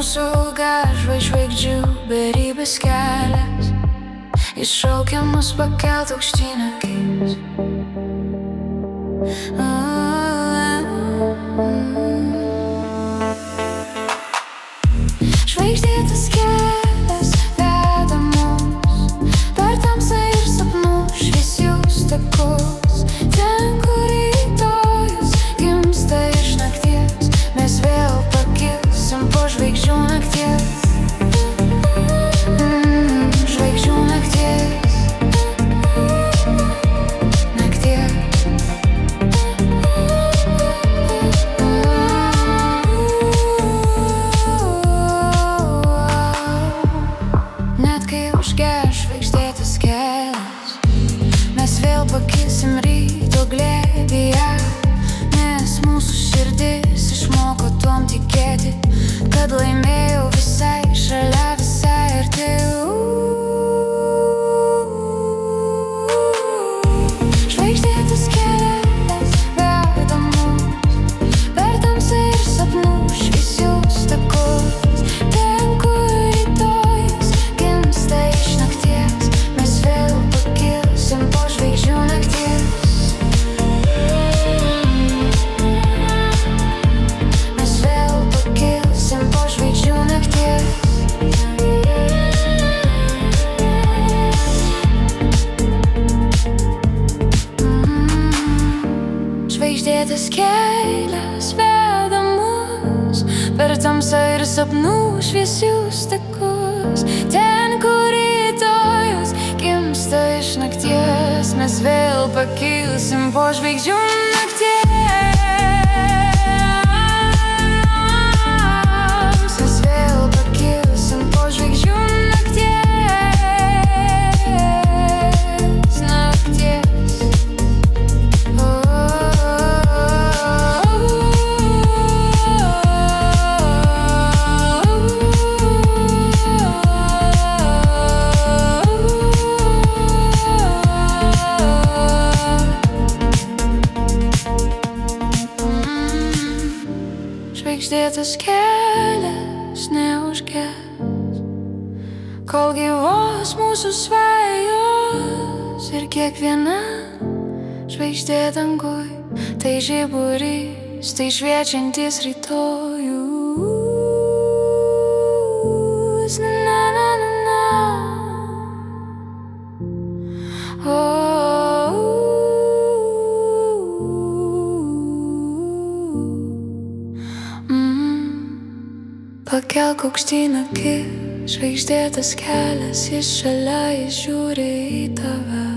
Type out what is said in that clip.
Mūsų žvaigždžių beribės kelias, jis šaukia mus pakelt aukštyn akis. Žvaigždėtas kelias veda mus per tamsą ir sapnų šviesius takus. Ten, kur rytojus gimsta iš nakties, mes vėl pakilsim po žvaigždžių nakties. Žvaigždžių nakties. Net kai užges žvaigždėtas kelias, mes vėl pakilsim ryto glėbyje. Nes mūsų širdis išmoko tuom tikėti, kad laimėjau visai šalia, visai arti. Žvaigždėtas kelias veda mus per tamsą ir sapnų šviesius takus. Ten, kur rytojus gimsta iš nakties, mes vėl pakilsim po žvaigždžių nakties. Mes vėl pakilsim po žvaigždžių nakties. Žvaigždėtas kelias veda mus per tamsą ir sapnų šviesius takus. Ten, kur rytojus gimsta iš nakties, mes vėl pakilsim po žvaigždžių nakties. Mes vėl pakilsim po žvaigždžių nakties. Žvaigždėtas kelias neužges, kol gyvos mūsų svajos. Ir kiekviena žvaigždė danguj tai žiburys, tai šviečiantis rytojus. Na, na, na, na. Pakelk aukštyn akis, žvaigždėtas kelias, jis šalia, jis žiūri į tave.